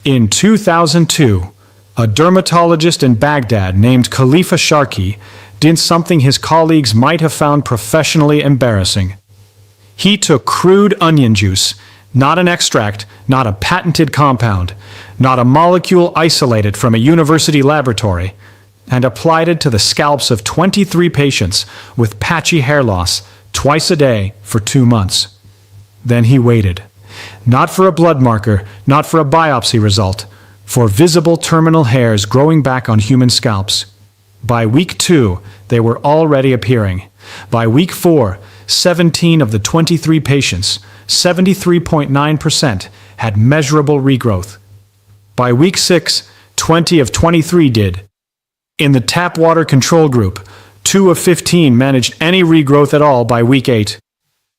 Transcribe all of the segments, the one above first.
In 2002, a dermatologist in Baghdad named Khalifa Sharkey did something his colleagues might have found professionally embarrassing. He took crude onion juice, not an extract, not a patented compound, not a molecule isolated from a university laboratory, and applied it to the scalps of 23 patients with patchy hair loss twice a day for 2 months. Then he waited. Not for a blood marker, not for a biopsy result, for visible terminal hairs growing back on human scalps. By week 2, they were already appearing. By week 4, 17 of the 23 patients, 73.9%, had measurable regrowth. By week 6, 20 of 23 did. In the tap water control group, 2 of 15 managed any regrowth at all by week 8.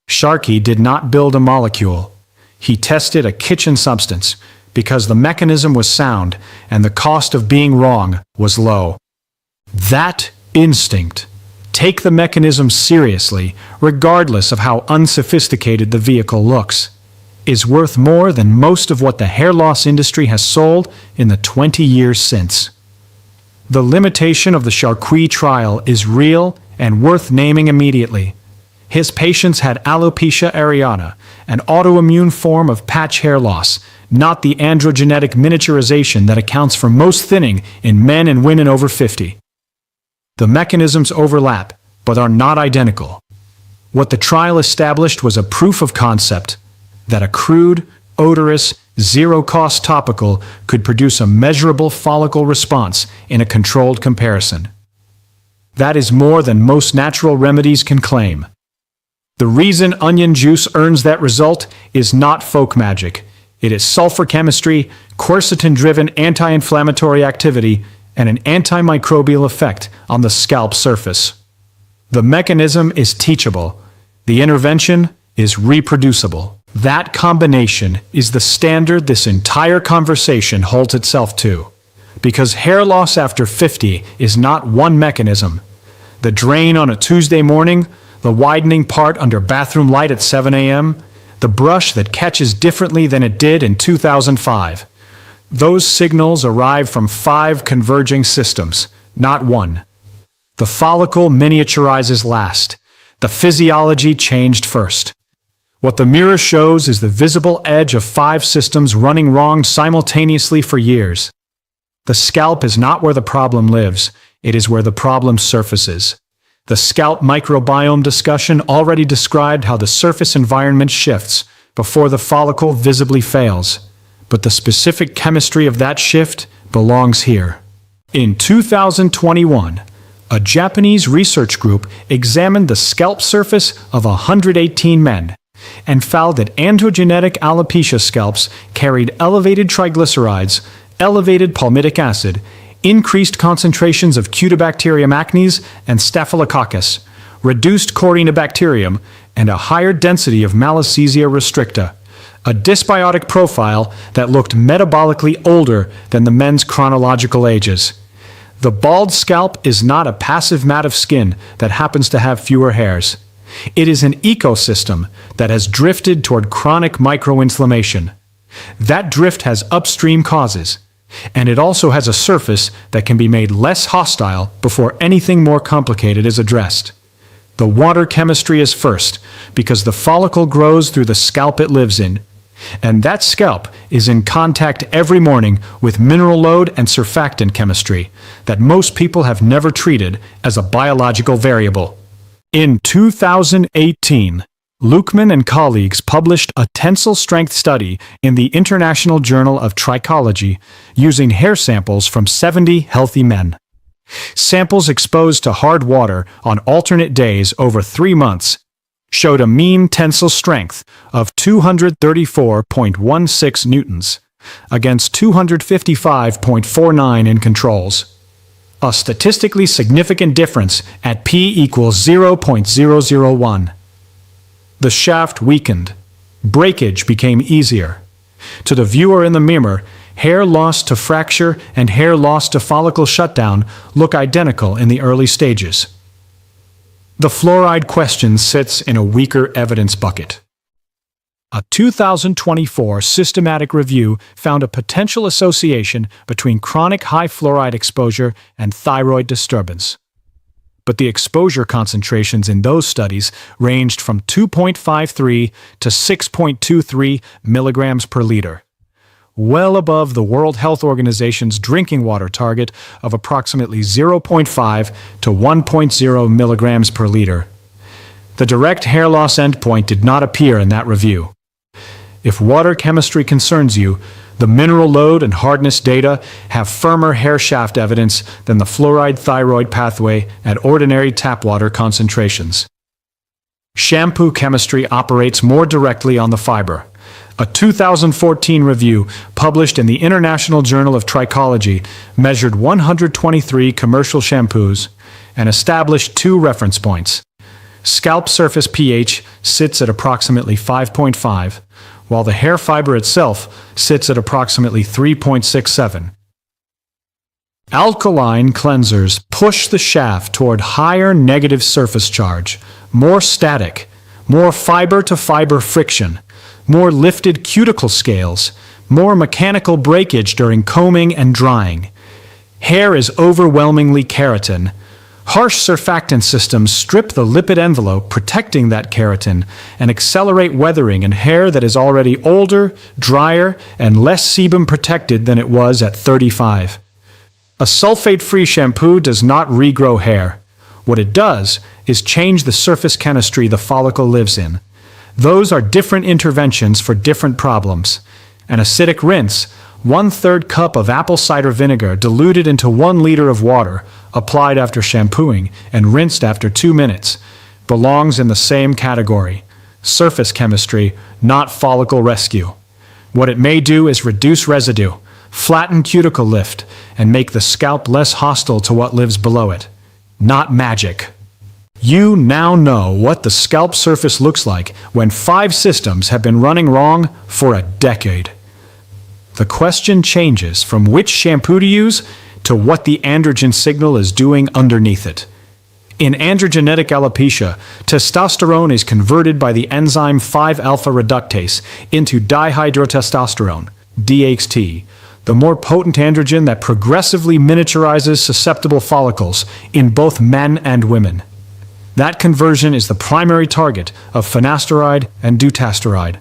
Sharkey did not build a molecule. He tested a kitchen substance because the mechanism was sound and the cost of being wrong was low. That instinct, take the mechanism seriously, regardless of how unsophisticated the vehicle looks, is worth more than most of what the hair loss industry has sold in the 20 years since. The limitation of the Sharkey trial is real and worth naming immediately. His patients had alopecia areata, an autoimmune form of patch hair loss, not the androgenetic miniaturization that accounts for most thinning in men and women over 50. The mechanisms overlap, but are not identical. What the trial established was a proof of concept that a crude, odorous, zero-cost topical could produce a measurable follicle response in a controlled comparison. That is more than most natural remedies can claim. The reason onion juice earns that result is not folk magic. It is sulfur chemistry, quercetin-driven anti-inflammatory activity, and an antimicrobial effect on the scalp surface. The mechanism is teachable. The intervention is reproducible. That combination is the standard this entire conversation holds itself to. Because hair loss after 50 is not one mechanism. The drain on a Tuesday morning, the widening part under bathroom light at 7 a.m., the brush that catches differently than it did in 2005. Those signals arrive from 5 converging systems, not one. The follicle miniaturizes last. The physiology changed first. What the mirror shows is the visible edge of 5 systems running wrong simultaneously for years. The scalp is not where the problem lives, it is where the problem surfaces. The scalp microbiome discussion already described how the surface environment shifts before the follicle visibly fails. But the specific chemistry of that shift belongs here. In 2021, a Japanese research group examined the scalp surface of 118 men and found that androgenetic alopecia scalps carried elevated triglycerides, elevated palmitic acid, increased concentrations of Cutibacterium acnes and Staphylococcus, reduced Corynebacterium, and a higher density of Malassezia restricta, a dysbiotic profile that looked metabolically older than the men's chronological ages. The bald scalp is not a passive mat of skin that happens to have fewer hairs. It is an ecosystem that has drifted toward chronic microinflammation. That drift has upstream causes, and it also has a surface that can be made less hostile before anything more complicated is addressed. The water chemistry is first, because the follicle grows through the scalp it lives in. And that scalp is in contact every morning with mineral load and surfactant chemistry that most people have never treated as a biological variable. In 2018, Lukeman and colleagues published a tensile strength study in the International Journal of Trichology using hair samples from 70 healthy men. Samples exposed to hard water on alternate days over 3 months showed a mean tensile strength of 234.16 newtons against 255.49 in controls. A statistically significant difference at p equals 0.001. The shaft weakened. Breakage became easier. To the viewer in the mirror, hair lost to fracture and hair lost to follicle shutdown look identical in the early stages. The fluoride question sits in a weaker evidence bucket. A 2024 systematic review found a potential association between chronic high fluoride exposure and thyroid disturbance. But the exposure concentrations in those studies ranged from 2.53 to 6.23 milligrams per liter, well above the World Health Organization's drinking water target of approximately 0.5 to 1.0 milligrams per liter. The direct hair loss endpoint did not appear in that review. If water chemistry concerns you, the mineral load and hardness data have firmer hair shaft evidence than the fluoride-thyroid pathway at ordinary tap water concentrations. Shampoo chemistry operates more directly on the fiber. A 2014 review published in the International Journal of Trichology measured 123 commercial shampoos and established two reference points. Scalp surface pH sits at approximately 5.5, while the hair fiber itself sits at approximately 3.67. Alkaline cleansers push the shaft toward higher negative surface charge, more static, more fiber-to-fiber friction, more lifted cuticle scales, more mechanical breakage during combing and drying. Hair is overwhelmingly keratin. Harsh surfactant systems strip the lipid envelope protecting that keratin and accelerate weathering in hair that is already older, drier, and less sebum protected than it was at 35. A sulfate-free shampoo does not regrow hair. What it does is change the surface chemistry the follicle lives in. Those are different interventions for different problems. An acidic rinse, 1/3 cup of apple cider vinegar diluted into 1 liter of water, applied after shampooing and rinsed after 2 minutes, belongs in the same category. Surface chemistry, not follicle rescue. What it may do is reduce residue, flatten cuticle lift, and make the scalp less hostile to what lives below it. Not magic. You now know what the scalp surface looks like when 5 systems have been running wrong for a decade. The question changes from which shampoo to use to what the androgen signal is doing underneath it. In androgenetic alopecia, testosterone is converted by the enzyme 5-alpha reductase into dihydrotestosterone, DHT, the more potent androgen that progressively miniaturizes susceptible follicles in both men and women. That conversion is the primary target of finasteride and dutasteride.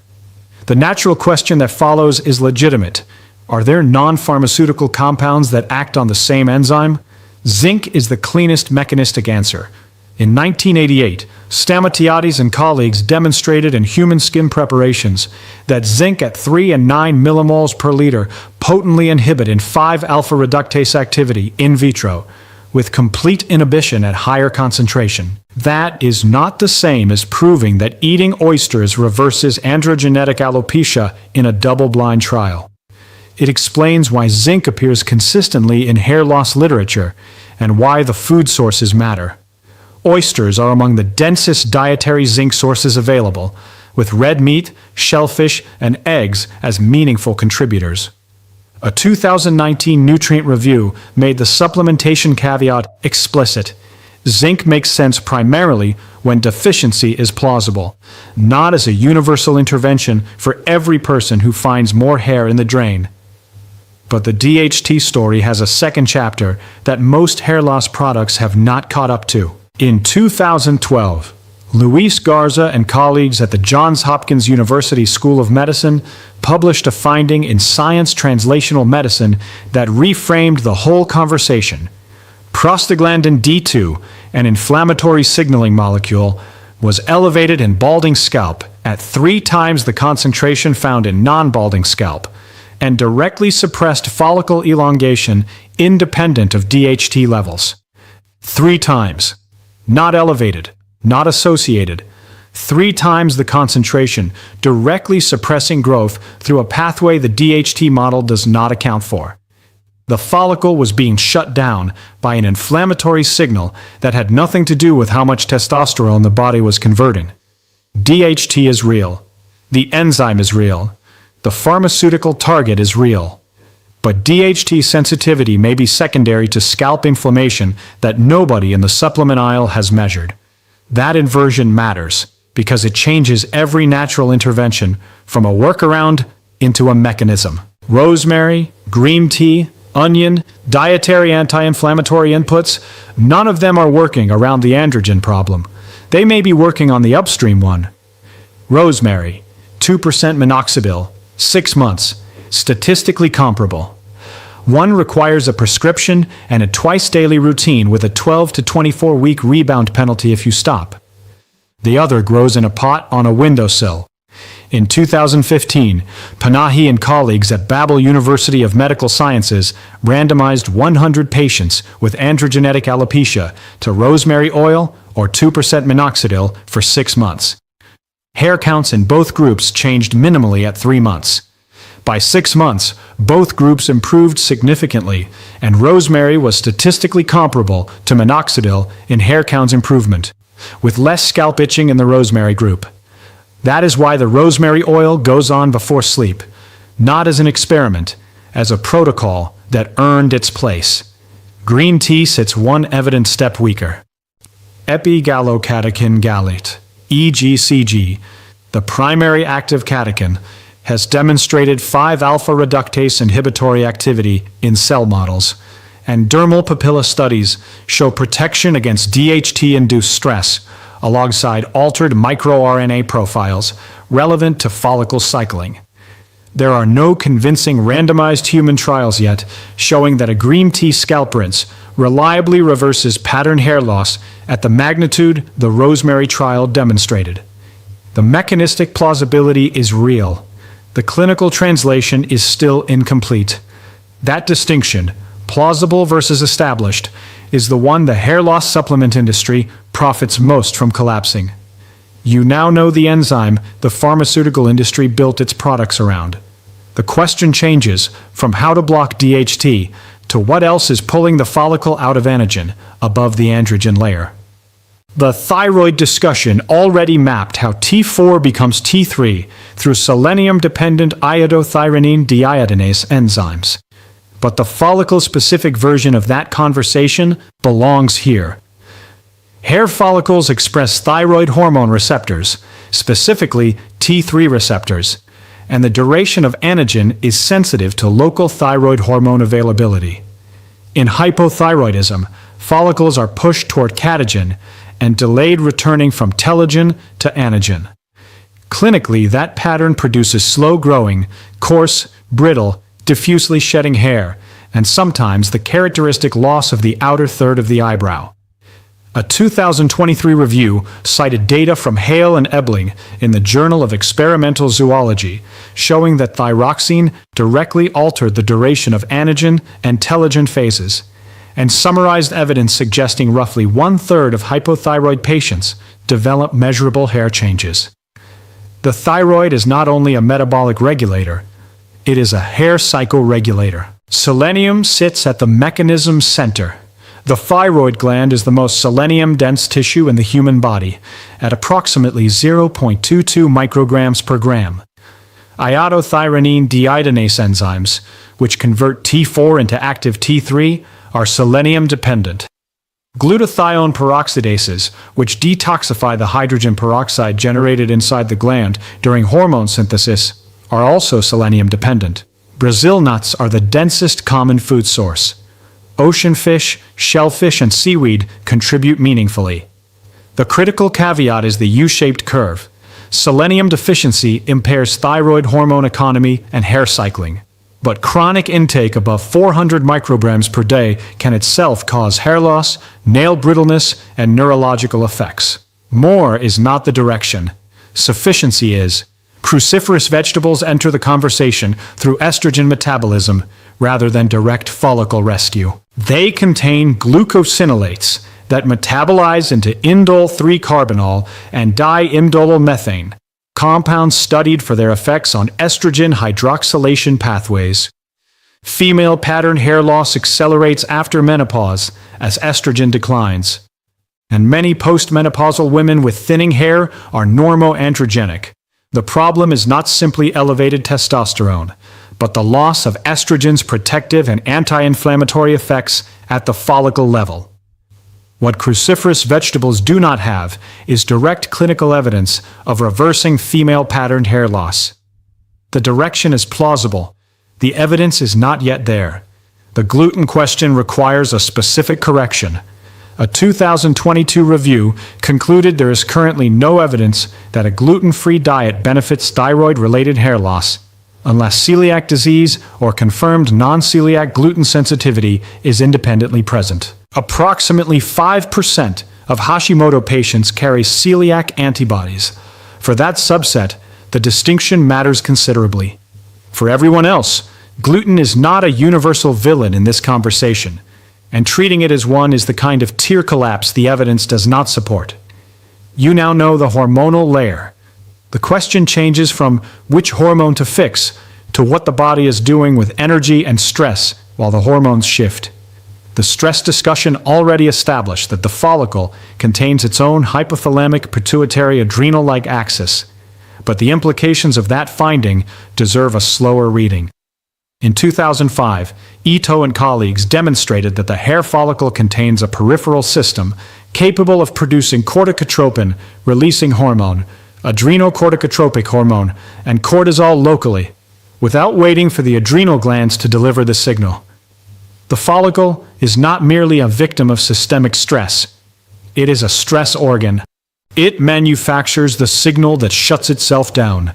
The natural question that follows is legitimate. Are there non-pharmaceutical compounds that act on the same enzyme? Zinc is the cleanest mechanistic answer. In 1988, Stamatiadis and colleagues demonstrated in human skin preparations that zinc at 3 and 9 millimoles per liter potently inhibit in 5-alpha reductase activity in vitro, with complete inhibition at higher concentration. That is not the same as proving that eating oysters reverses androgenetic alopecia in a double-blind trial. It explains why zinc appears consistently in hair loss literature and why the food sources matter. Oysters are among the densest dietary zinc sources available, with red meat, shellfish, and eggs as meaningful contributors. A 2019 nutrient review made the supplementation caveat explicit. Zinc makes sense primarily when deficiency is plausible, not as a universal intervention for every person who finds more hair in the drain. But the DHT story has a second chapter that most hair loss products have not caught up to. In 2012, Luis Garza and colleagues at the Johns Hopkins University School of Medicine published a finding in Science Translational Medicine that reframed the whole conversation. Prostaglandin D2, an inflammatory signaling molecule, was elevated in balding scalp at 3 times the concentration found in non-balding scalp, and directly suppressed follicle elongation independent of DHT levels. 3 times. Not elevated, not associated. 3 times the concentration, directly suppressing growth through a pathway the DHT model does not account for. The follicle was being shut down by an inflammatory signal that had nothing to do with how much testosterone the body was converting. DHT is real. The enzyme is real. The pharmaceutical target is real. But DHT sensitivity may be secondary to scalp inflammation that nobody in the supplement aisle has measured. That inversion matters. because it changes every natural intervention from a workaround into a mechanism. Rosemary, green tea, onion, dietary anti-inflammatory inputs, none of them are working around the androgen problem. They may be working on the upstream one. Rosemary, 2% minoxidil, 6 months, statistically comparable. One requires a prescription and a twice-daily routine with a 12 to 24-week rebound penalty if you stop. The other grows in a pot on a windowsill. In 2015, Panahi and colleagues at Babel University of Medical Sciences randomized 100 patients with androgenetic alopecia to rosemary oil or 2% minoxidil for 6 months. Hair counts in both groups changed minimally at 3 months. By 6 months, both groups improved significantly, and rosemary was statistically comparable to minoxidil in hair counts improvement, with less scalp itching in the rosemary group. That is why the rosemary oil goes on before sleep, not as an experiment, as a protocol that earned its place. Green tea sits one evidence step weaker. Epigallocatechin gallate, EGCG, the primary active catechin, has demonstrated 5-alpha reductase inhibitory activity in cell models, and dermal papilla studies show protection against DHT-induced stress, alongside altered microRNA profiles relevant to follicle cycling. There are no convincing randomized human trials yet showing that a green tea scalp rinse reliably reverses pattern hair loss at the magnitude the rosemary trial demonstrated. The mechanistic plausibility is real. The clinical translation is still incomplete. That distinction, plausible versus established, is the one the hair loss supplement industry profits most from collapsing. You now know the enzyme the pharmaceutical industry built its products around. The question changes from how to block DHT to what else is pulling the follicle out of anagen above the androgen layer. The thyroid discussion already mapped how T4 becomes T3 through selenium-dependent iodothyronine deiodinase enzymes. But the follicle-specific version of that conversation belongs here. Hair follicles express thyroid hormone receptors, specifically T3 receptors, and the duration of anagen is sensitive to local thyroid hormone availability. In hypothyroidism, follicles are pushed toward catagen and delayed returning from telogen to anagen. Clinically, that pattern produces slow-growing, coarse, brittle, diffusely shedding hair, and sometimes the characteristic loss of the outer third of the eyebrow. A 2023 review cited data from Hale and Ebling in the Journal of Experimental Zoology, showing that thyroxine directly altered the duration of anagen and telogen phases, and summarized evidence suggesting roughly 1/3 of hypothyroid patients develop measurable hair changes. The thyroid is not only a metabolic regulator, it is a hair cycle regulator. Selenium sits at the mechanism center. The thyroid gland is the most selenium-dense tissue in the human body, at approximately 0.22 micrograms per gram. Iodothyronine deiodinase enzymes, which convert T4 into active T3, are selenium-dependent. Glutathione peroxidases, which detoxify the hydrogen peroxide generated inside the gland during hormone synthesis, are also selenium-dependent. Brazil nuts are the densest common food source. Ocean fish, shellfish, and seaweed contribute meaningfully. The critical caveat is the U-shaped curve. Selenium deficiency impairs thyroid hormone economy and hair cycling. But chronic intake above 400 micrograms per day can itself cause hair loss, nail brittleness, and neurological effects. More is not the direction. Sufficiency is. Cruciferous vegetables enter the conversation through estrogen metabolism rather than direct follicle rescue. They contain glucosinolates that metabolize into indole 3-carbinol and diimidolylmethane, compounds studied for their effects on estrogen hydroxylation pathways. Female pattern hair loss accelerates after menopause as estrogen declines. And many postmenopausal women with thinning hair are normoandrogenic. The problem is not simply elevated testosterone, but the loss of estrogen's protective and anti-inflammatory effects at the follicle level. What cruciferous vegetables do not have is direct clinical evidence of reversing female patterned hair loss. The direction is plausible. The evidence is not yet there. The gluten question requires a specific correction. A 2022 review concluded there is currently no evidence that a gluten-free diet benefits thyroid-related hair loss, unless celiac disease or confirmed non-celiac gluten sensitivity is independently present. Approximately 5% of Hashimoto patients carry celiac antibodies. For that subset, the distinction matters considerably. For everyone else, gluten is not a universal villain in this conversation, and treating it as one is the kind of tear collapse the evidence does not support. You now know the hormonal layer. The question changes from which hormone to fix to what the body is doing with energy and stress while the hormones shift. The stress discussion already established that the follicle contains its own hypothalamic pituitary adrenal-like axis, but the implications of that finding deserve a slower reading. In 2005, Ito and colleagues demonstrated that the hair follicle contains a peripheral system capable of producing corticotropin-releasing hormone, adrenocorticotropic hormone, and cortisol locally, without waiting for the adrenal glands to deliver the signal. The follicle is not merely a victim of systemic stress. It is a stress organ. It manufactures the signal that shuts itself down.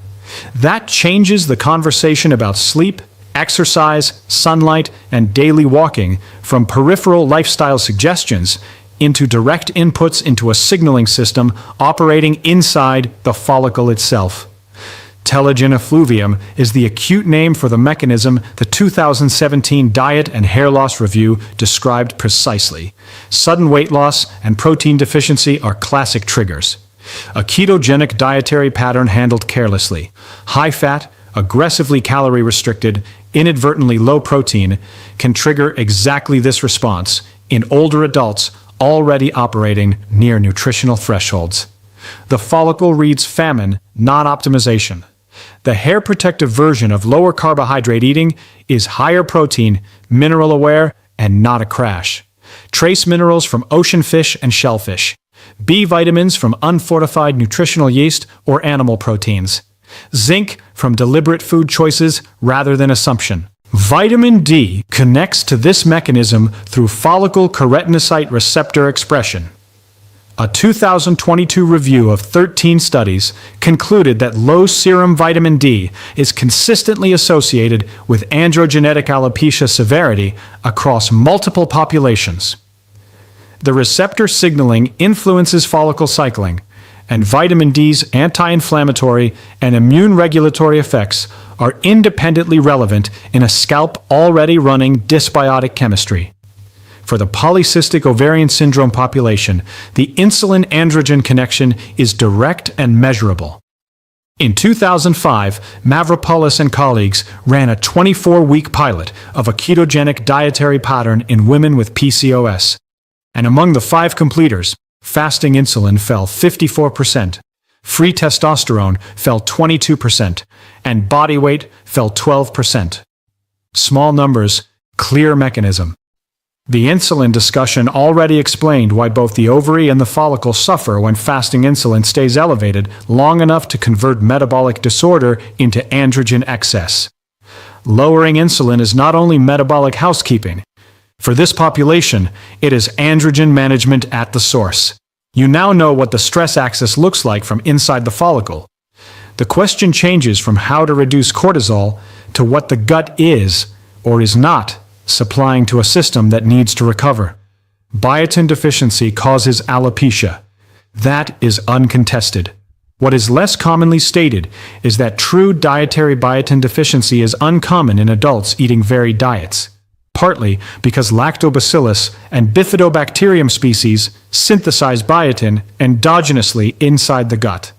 That changes the conversation about sleep, exercise, sunlight, and daily walking from peripheral lifestyle suggestions into direct inputs into a signaling system operating inside the follicle itself. Telogen effluvium is the acute name for the mechanism the 2017 Diet and Hair Loss Review described precisely. Sudden weight loss and protein deficiency are classic triggers. A ketogenic dietary pattern handled carelessly, high fat, aggressively calorie restricted, inadvertently low protein, can trigger exactly this response in older adults already operating near nutritional thresholds. The follicle reads famine, not optimization. The hair protective version of lower carbohydrate eating is higher protein, mineral aware, and not a crash. Trace minerals from ocean fish and shellfish. B vitamins from unfortified nutritional yeast or animal proteins. Zinc from deliberate food choices rather than assumption. Vitamin D connects to this mechanism through follicle keratinocyte receptor expression. A 2022 review of 13 studies concluded that low serum vitamin D is consistently associated with androgenetic alopecia severity across multiple populations. The receptor signaling influences follicle cycling, and vitamin D's anti-inflammatory and immune regulatory effects are independently relevant in a scalp already running dysbiotic chemistry. For the polycystic ovarian syndrome population, the insulin-androgen connection is direct and measurable. In 2005, Mavropoulos and colleagues ran a 24-week pilot of a ketogenic dietary pattern in women with PCOS. And among the 5 completers, fasting insulin fell 54%, free testosterone fell 22%, and body weight fell 12%. Small numbers, clear mechanism. The insulin discussion already explained why both the ovary and the follicle suffer when fasting insulin stays elevated long enough to convert metabolic disorder into androgen excess. Lowering insulin is not only metabolic housekeeping. For this population, it is androgen management at the source. You now know what the stress axis looks like from inside the follicle. The question changes from how to reduce cortisol to what the gut is, or is not, supplying to a system that needs to recover. Biotin deficiency causes alopecia. That is uncontested. What is less commonly stated is that true dietary biotin deficiency is uncommon in adults eating varied diets, partly because lactobacillus and bifidobacterium species synthesize biotin endogenously inside the gut.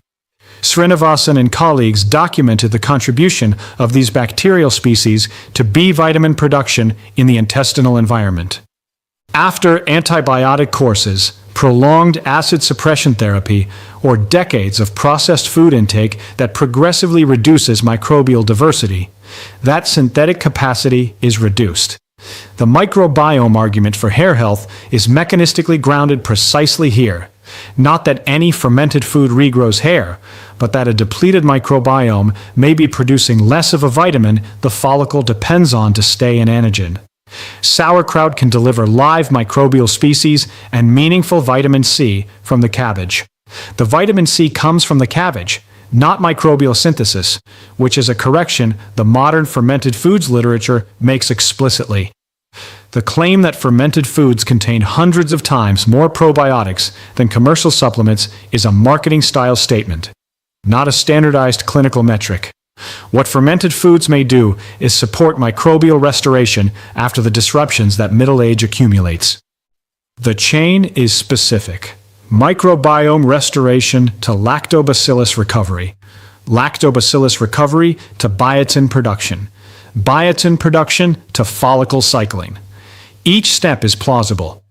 Srinivasan and colleagues documented the contribution of these bacterial species to B vitamin production in the intestinal environment. After antibiotic courses, prolonged acid suppression therapy, or decades of processed food intake that progressively reduces microbial diversity, that synthetic capacity is reduced. The microbiome argument for hair health is mechanistically grounded precisely here. Not that any fermented food regrows hair, but that a depleted microbiome may be producing less of a vitamin the follicle depends on to stay an anagen. Sauerkraut can deliver live microbial species and meaningful vitamin C from the cabbage. The vitamin C comes from the cabbage, not microbial synthesis, which is a correction the modern fermented foods literature makes explicitly. The claim that fermented foods contain hundreds of times more probiotics than commercial supplements is a marketing-style statement, not a standardized clinical metric. What fermented foods may do is support microbial restoration after the disruptions that middle age accumulates. The chain is specific. Microbiome restoration to lactobacillus recovery. Lactobacillus recovery to biotin production. Biotin production to follicle cycling. Each step is plausible.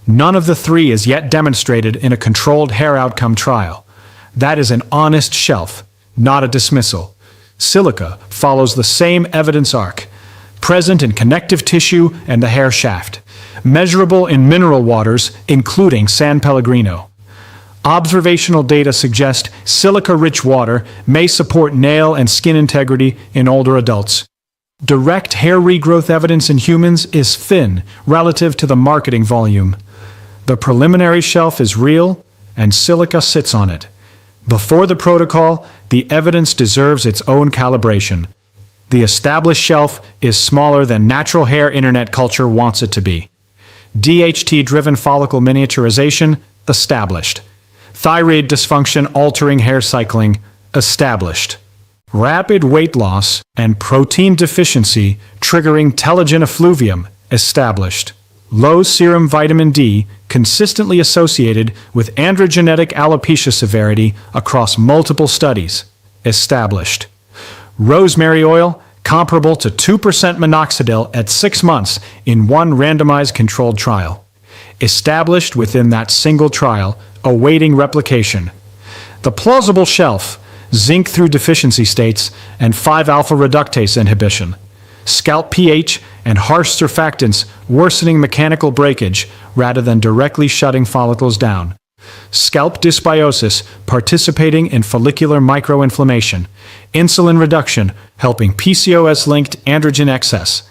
None of the three is yet demonstrated in a controlled hair outcome trial. That is an honest shelf, not a dismissal. Silica follows the same evidence arc, present in connective tissue and the hair shaft, measurable in mineral waters, including San Pellegrino. Observational data suggest silica-rich water may support nail and skin integrity in older adults. Direct hair regrowth evidence in humans is thin relative to the marketing volume. The preliminary shelf is real, and silica sits on it. Before the protocol, the evidence deserves its own calibration. The established shelf is smaller than natural hair internet culture wants it to be. DHT-driven follicle miniaturization, established. Thyroid dysfunction altering hair cycling, established. Rapid weight loss and protein deficiency triggering telogen effluvium, established. Low serum vitamin D consistently associated with androgenetic alopecia severity across multiple studies, established. Rosemary oil comparable to 2% minoxidil at 6 months in one randomized controlled trial, established within that single trial, awaiting replication. The plausible shelf, zinc through deficiency states and 5-alpha reductase inhibition, scalp pH and harsh surfactants worsening mechanical breakage rather than directly shutting follicles down, scalp dysbiosis participating in follicular microinflammation, insulin reduction helping PCOS-linked androgen excess,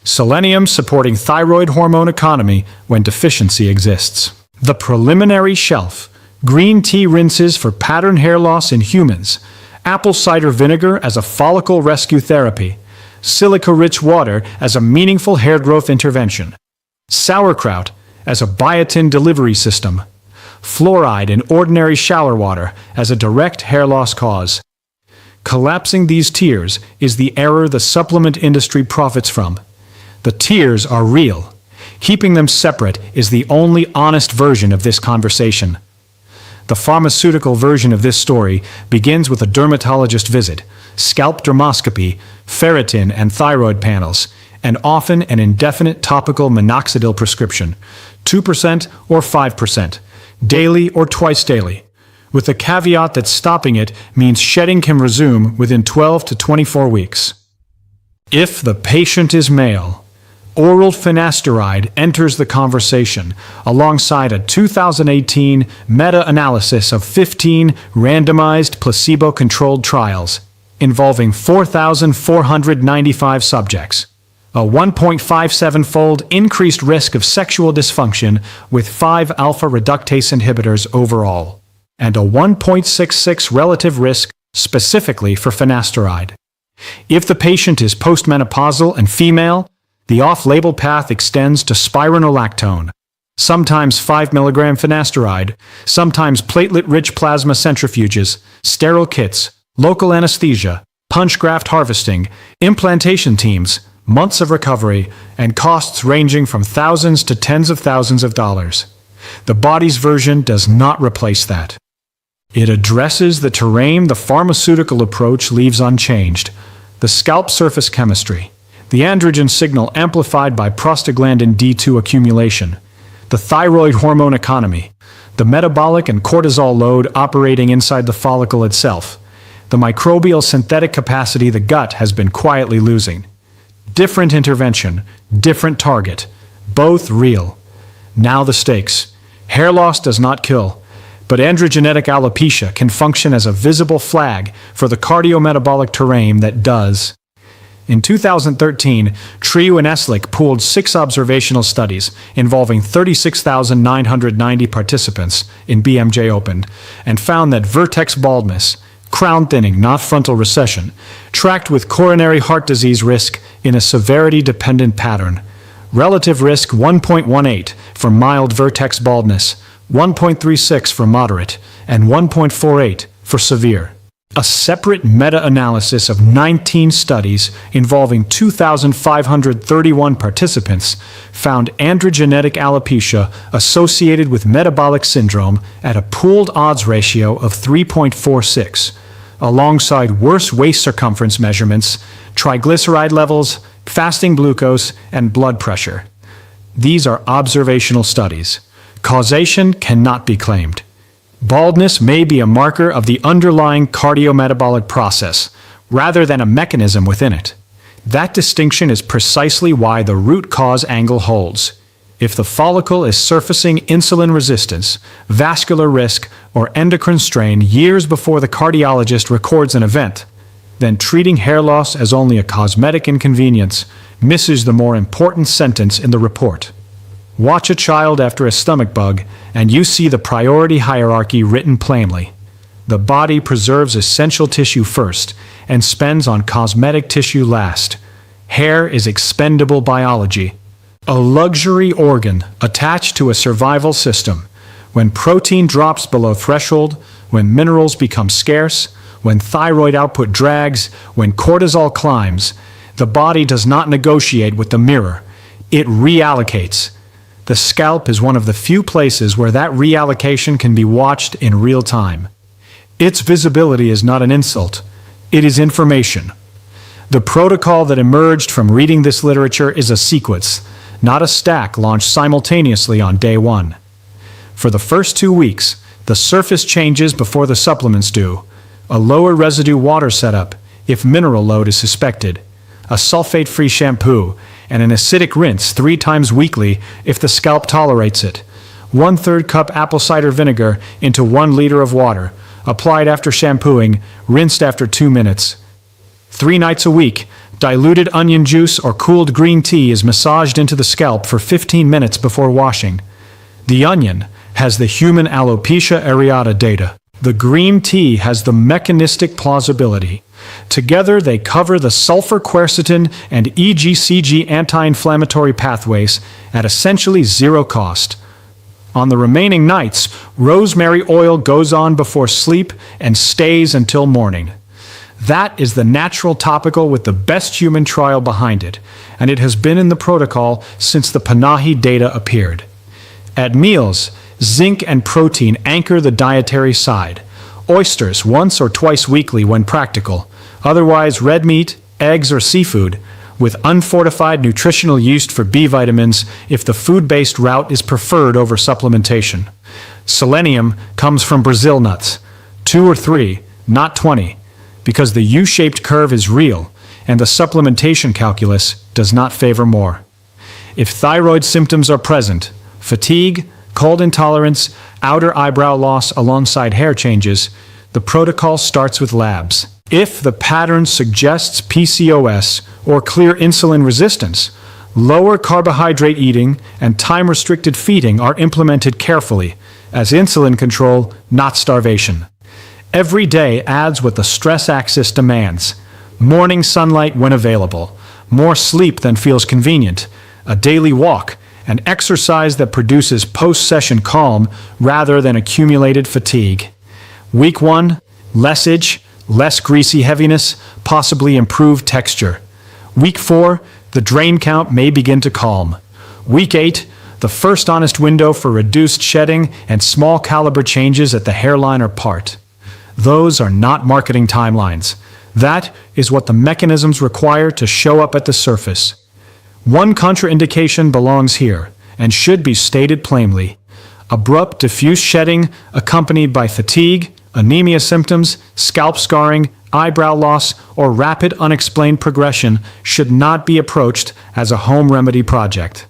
selenium supporting thyroid hormone economy when deficiency exists. The preliminary shelf, green tea rinses for pattern hair loss in humans, apple cider vinegar as a follicle rescue therapy, silica-rich water as a meaningful hair growth intervention, sauerkraut as a biotin delivery system, fluoride in ordinary shower water as a direct hair loss cause. Collapsing these tiers is the error the supplement industry profits from. The tiers are real. Keeping them separate is the only honest version of this conversation. The pharmaceutical version of this story begins with a dermatologist visit, scalp dermoscopy, ferritin and thyroid panels, and often an indefinite topical minoxidil prescription, 2% or 5%, daily or twice daily, with the caveat that stopping it means shedding can resume within 12 to 24 weeks. If the patient is male, oral finasteride enters the conversation alongside a 2018 meta-analysis of 15 randomized placebo-controlled trials involving 4,495 subjects, a 1.57-fold increased risk of sexual dysfunction with 5-alpha reductase inhibitors overall, and a 1.66 relative risk specifically for finasteride. If the patient is postmenopausal and female, the off-label path extends to spironolactone, sometimes 5 mg finasteride, sometimes platelet-rich plasma centrifuges, sterile kits, local anesthesia, punch graft harvesting, implantation teams, months of recovery, and costs ranging from thousands to tens of thousands of dollars. The body's version does not replace that. It addresses the terrain the pharmaceutical approach leaves unchanged, the scalp surface chemistry, the androgen signal amplified by prostaglandin D2 accumulation, the thyroid hormone economy, the metabolic and cortisol load operating inside the follicle itself, the microbial synthetic capacity the gut has been quietly losing. Different intervention, different target, both real. Now the stakes. Hair loss does not kill, but androgenetic alopecia can function as a visible flag for the cardiometabolic terrain that does. In 2013, Trio and Eslick pooled 6 observational studies involving 36,990 participants in BMJ Open and found that vertex baldness, crown thinning, not frontal recession, tracked with coronary heart disease risk in a severity-dependent pattern. Relative risk 1.18 for mild vertex baldness, 1.36 for moderate, and 1.48 for severe. A separate meta-analysis of 19 studies involving 2,531 participants found androgenetic alopecia associated with metabolic syndrome at a pooled odds ratio of 3.46, alongside worse waist circumference measurements, triglyceride levels, fasting glucose, and blood pressure. These are observational studies. Causation cannot be claimed. Baldness may be a marker of the underlying cardiometabolic process, rather than a mechanism within it. That distinction is precisely why the root cause angle holds. If the follicle is surfacing insulin resistance, vascular risk, or endocrine strain years before the cardiologist records an event, then treating hair loss as only a cosmetic inconvenience misses the more important sentence in the report. Watch a child after a stomach bug, and you see the priority hierarchy written plainly. The body preserves essential tissue first and spends on cosmetic tissue last. Hair is expendable biology, a luxury organ attached to a survival system. When protein drops below threshold, when minerals become scarce, when thyroid output drags, when cortisol climbs, the body does not negotiate with the mirror. It reallocates. The scalp is one of the few places where that reallocation can be watched in real time. Its visibility is not an insult. It is information. The protocol that emerged from reading this literature is a sequence, not a stack launched simultaneously on day 1. For the first 2 weeks, the surface changes before the supplements do. A lower residue water setup, if mineral load is suspected, a sulfate-free shampoo, and an acidic rinse 3 times weekly if the scalp tolerates it. 1/3 cup apple cider vinegar into 1 liter of water, applied after shampooing, rinsed after 2 minutes. 3 nights a week, diluted onion juice or cooled green tea is massaged into the scalp for 15 minutes before washing. The onion has the human alopecia areata data. The green tea has the mechanistic plausibility. Together, they cover the sulfur quercetin and EGCG anti-inflammatory pathways at essentially 0 cost. On the remaining nights, rosemary oil goes on before sleep and stays until morning. That is the natural topical with the best human trial behind it, and it has been in the protocol since the Panahi data appeared. At meals, zinc and protein anchor the dietary side. Oysters once or twice weekly when practical. Otherwise, red meat, eggs, or seafood, with unfortified nutritional yeast for B vitamins if the food-based route is preferred over supplementation. Selenium comes from Brazil nuts, 2 or 3, not 20, because the U-shaped curve is real and the supplementation calculus does not favor more. If thyroid symptoms are present, fatigue, cold intolerance, outer eyebrow loss alongside hair changes, the protocol starts with labs. If the pattern suggests PCOS or clear insulin resistance, lower carbohydrate eating and time-restricted feeding are implemented carefully, as insulin control, not starvation. Every day adds what the stress axis demands. Morning sunlight when available, more sleep than feels convenient, a daily walk, and exercise that produces post-session calm rather than accumulated fatigue. Week 1, less itch, less greasy heaviness, possibly improved texture. Week 4, the drain count may begin to calm. Week 8, the first honest window for reduced shedding and small caliber changes at the hairline or part. Those are not marketing timelines. That is what the mechanisms require to show up at the surface. One contraindication belongs here, and should be stated plainly. Abrupt, diffuse shedding accompanied by fatigue, Anemia symptoms, scalp scarring, eyebrow loss, or rapid unexplained progression should not be approached as a home remedy project.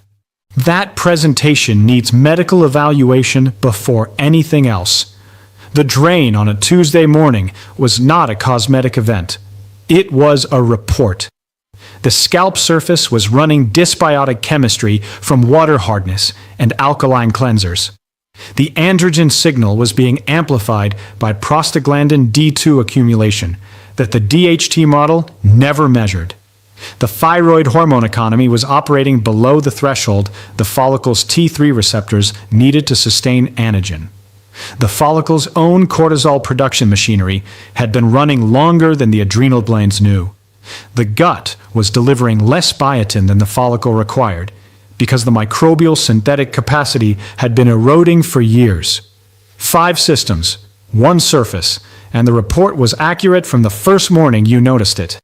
That presentation needs medical evaluation before anything else. The drain on a Tuesday morning was not a cosmetic event. It was a report. The scalp surface was running dysbiotic chemistry from water hardness and alkaline cleansers. The androgen signal was being amplified by prostaglandin D2 accumulation that the DHT model never measured. The thyroid hormone economy was operating below the threshold the follicle's T3 receptors needed to sustain anagen. The follicle's own cortisol production machinery had been running longer than the adrenal glands knew. The gut was delivering less biotin than the follicle required, because the microbial synthetic capacity had been eroding for years. 5 systems, 1 surface, and the report was accurate from the first morning you noticed it.